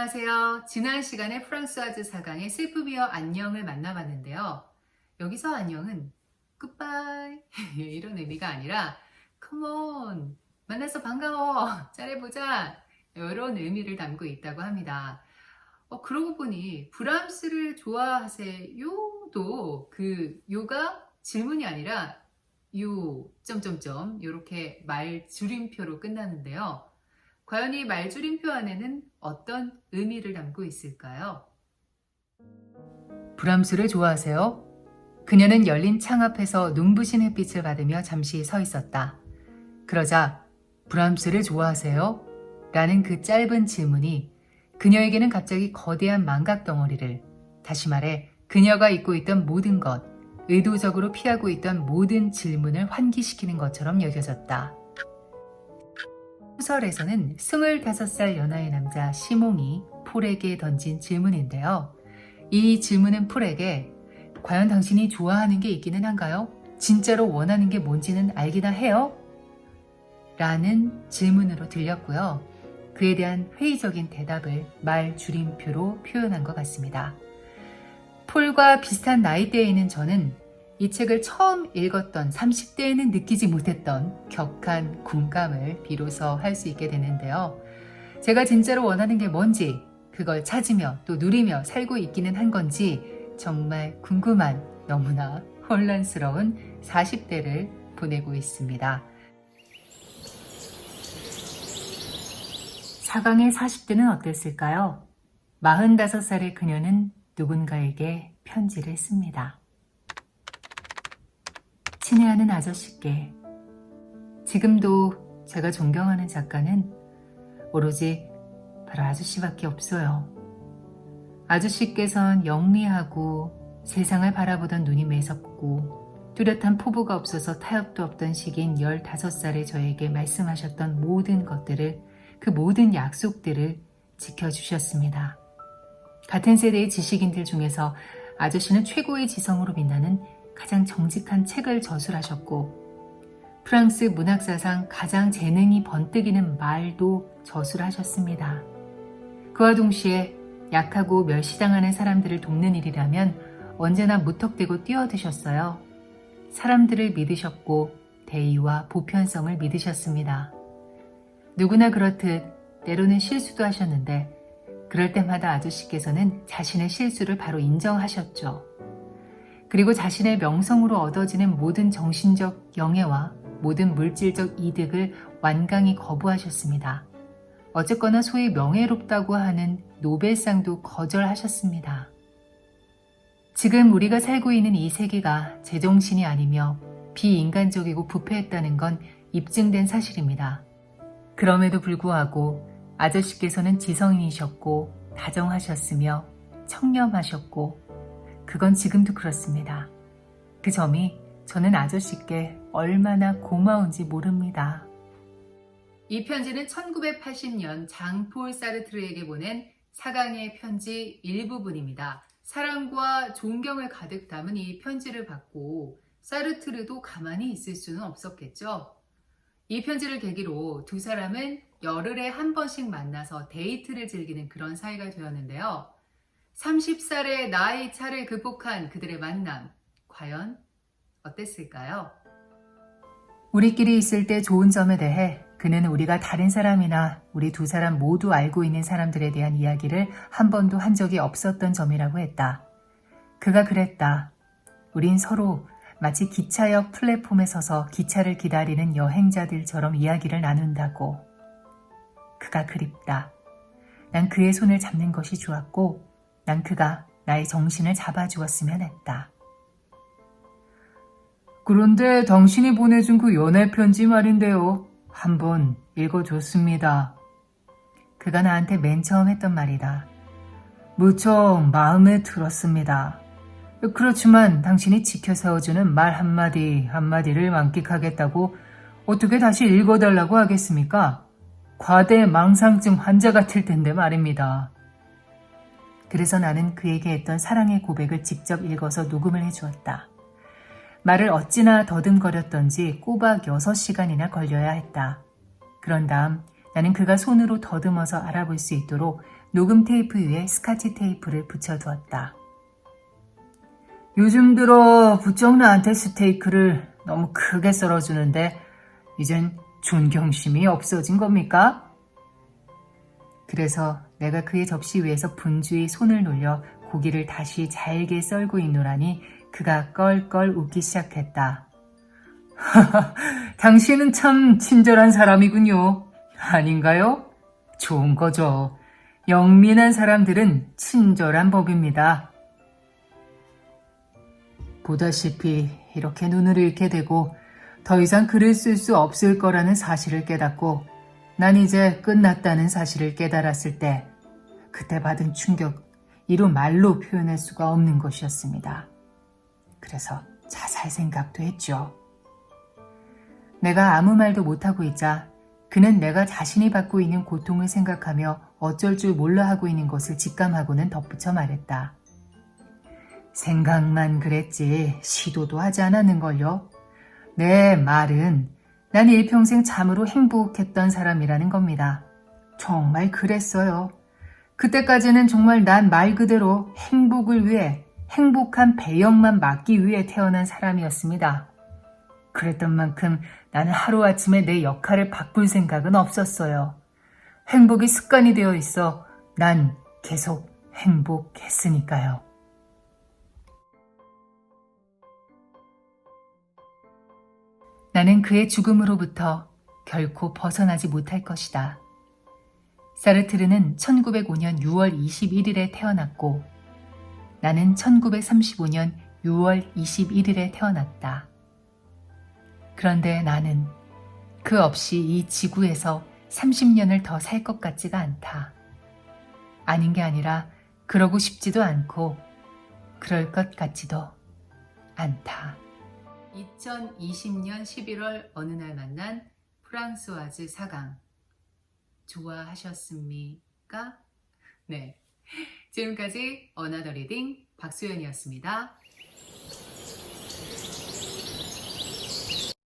안녕하세요. 지난 시간에 프랑스와즈 4강의 슬프비어 안녕을 만나봤는데요. 여기서 안녕은 굿바이 이런 의미가 아니라 come on, 만나서 반가워, 잘해보자 이런 의미를 담고 있다고 합니다. 그러고 보니 브람스를 좋아하세요도 그 요가 질문이 아니라 요 점점점 이렇게 말 줄임표로 끝나는데요. 과연 이 말줄임표 안에는 어떤 의미를 담고 있을까요? 브람스를 좋아하세요? 그녀는 열린 창 앞에서 눈부신 햇빛을 받으며 잠시 서 있었다. 그러자 브람스를 좋아하세요? 라는 그 짧은 질문이 그녀에게는 갑자기 거대한 망각 덩어리를, 다시 말해 그녀가 잊고 있던 모든 것, 의도적으로 피하고 있던 모든 질문을 환기시키는 것처럼 여겨졌다. 소설에서는 25살 연하의 남자 시몽이 폴에게 던진 질문인데요. 이 질문은 폴에게 과연 당신이 좋아하는 게 있기는 한가요? 진짜로 원하는 게 뭔지는 알기나 해요? 라는 질문으로 들렸고요. 그에 대한 회의적인 대답을 말 줄임표로 표현한 것 같습니다. 폴과 비슷한 나이대에 있는 저는 이 책을 처음 읽었던 30대에는 느끼지 못했던 격한 공감을 비로소 할 수 있게 되는데요. 제가 진짜로 원하는 게 뭔지, 그걸 찾으며 또 누리며 살고 있기는 한 건지 정말 궁금한, 너무나 혼란스러운 40대를 보내고 있습니다. 4강의 40대는 어땠을까요? 45살의 그녀는 누군가에게 편지를 씁니다. 친애하는 아저씨께, 지금도 제가 존경하는 작가는 오로지 바로 아저씨밖에 없어요. 아저씨께선 영리하고 세상을 바라보던 눈이 매섭고 뚜렷한 포부가 없어서 타협도 없던 시기인 15살의 저에게 말씀하셨던 모든 것들을, 그 모든 약속들을 지켜주셨습니다. 같은 세대의 지식인들 중에서 아저씨는 최고의 지성으로 빛나는 가장 정직한 책을 저술하셨고, 프랑스 문학사상 가장 재능이 번뜩이는 말도 저술하셨습니다. 그와 동시에 약하고 멸시당하는 사람들을 돕는 일이라면 언제나 무턱대고 뛰어드셨어요. 사람들을 믿으셨고 대의와 보편성을 믿으셨습니다. 누구나 그렇듯 때로는 실수도 하셨는데 그럴 때마다 아저씨께서는 자신의 실수를 바로 인정하셨죠. 그리고 자신의 명성으로 얻어지는 모든 정신적 영예와 모든 물질적 이득을 완강히 거부하셨습니다. 어쨌거나 소위 명예롭다고 하는 노벨상도 거절하셨습니다. 지금 우리가 살고 있는 이 세계가 제정신이 아니며 비인간적이고 부패했다는 건 입증된 사실입니다. 그럼에도 불구하고 아저씨께서는 지성인이셨고 다정하셨으며 청렴하셨고, 그건 지금도 그렇습니다. 그 점이 저는 아저씨께 얼마나 고마운지 모릅니다. 이 편지는 1980년 장폴 사르트르에게 보낸 4강의 편지 일부분입니다. 사랑과 존경을 가득 담은 이 편지를 받고 사르트르도 가만히 있을 수는 없었겠죠. 이 편지를 계기로 두 사람은 열흘에 한 번씩 만나서 데이트를 즐기는 그런 사이가 되었는데요. 30살의 나이 차를 극복한 그들의 만남, 과연 어땠을까요? 우리끼리 있을 때 좋은 점에 대해 그는 우리가 다른 사람이나 우리 두 사람 모두 알고 있는 사람들에 대한 이야기를 한 번도 한 적이 없었던 점이라고 했다. 그가 그랬다. 우린 서로 마치 기차역 플랫폼에 서서 기차를 기다리는 여행자들처럼 이야기를 나눈다고. 그가 그립다. 난 그의 손을 잡는 것이 좋았고 난 그가 나의 정신을 잡아주었으면 했다. 그런데 당신이 보내준 그 연애 편지 말인데요. 한번 읽어줬습니다. 그가 나한테 맨 처음 했던 말이다. 무척 마음에 들었습니다. 그렇지만 당신이 지켜 세워주는 말 한마디 한마디를 만끽하겠다고 어떻게 다시 읽어달라고 하겠습니까? 과대 망상증 환자 같을 텐데 말입니다. 그래서 나는 그에게 했던 사랑의 고백을 직접 읽어서 녹음을 해주었다. 말을 어찌나 더듬거렸던지 꼬박 6시간이나 걸려야 했다. 그런 다음 나는 그가 손으로 더듬어서 알아볼 수 있도록 녹음 테이프 위에 스카치 테이프를 붙여두었다. 요즘 들어 부쩍 나한테 스테이크를 너무 크게 썰어주는데 이젠 존경심이 없어진 겁니까? 그래서 내가 그의 접시 위에서 분주히 손을 놀려 고기를 다시 잘게 썰고 있노라니 그가 껄껄 웃기 시작했다. 당신은 참 친절한 사람이군요. 아닌가요? 좋은 거죠. 영민한 사람들은 친절한 법입니다. 보다시피 이렇게 눈을 잃게 되고 더 이상 글을 쓸 수 없을 거라는 사실을 깨닫고 난 이제 끝났다는 사실을 깨달았을 때 그때 받은 충격, 이루 말로 표현할 수가 없는 것이었습니다. 그래서 자살 생각도 했죠. 내가 아무 말도 못하고 있자 그는 내가 자신이 받고 있는 고통을 생각하며 어쩔 줄 몰라 하고 있는 것을 직감하고는 덧붙여 말했다. 생각만 그랬지 시도도 하지 않았는걸요. 내 말은 난 일평생 참으로 행복했던 사람이라는 겁니다. 정말 그랬어요. 그때까지는 정말 난 말 그대로 행복을 위해 행복한 배역만 맡기 위해 태어난 사람이었습니다. 그랬던 만큼 나는 하루아침에 내 역할을 바꿀 생각은 없었어요. 행복이 습관이 되어 있어 난 계속 행복했으니까요. 나는 그의 죽음으로부터 결코 벗어나지 못할 것이다. 사르트르는 1905년 6월 21일에 태어났고 나는 1935년 6월 21일에 태어났다. 그런데 나는 그 없이 이 지구에서 30년을 더 살 것 같지가 않다. 아닌 게 아니라 그러고 싶지도 않고 그럴 것 같지도 않다. 2020년 11월 어느 날 만난 프랑스와즈 4강 좋아하셨습니까? 네, 지금까지 어나더 리딩 박수연이었습니다.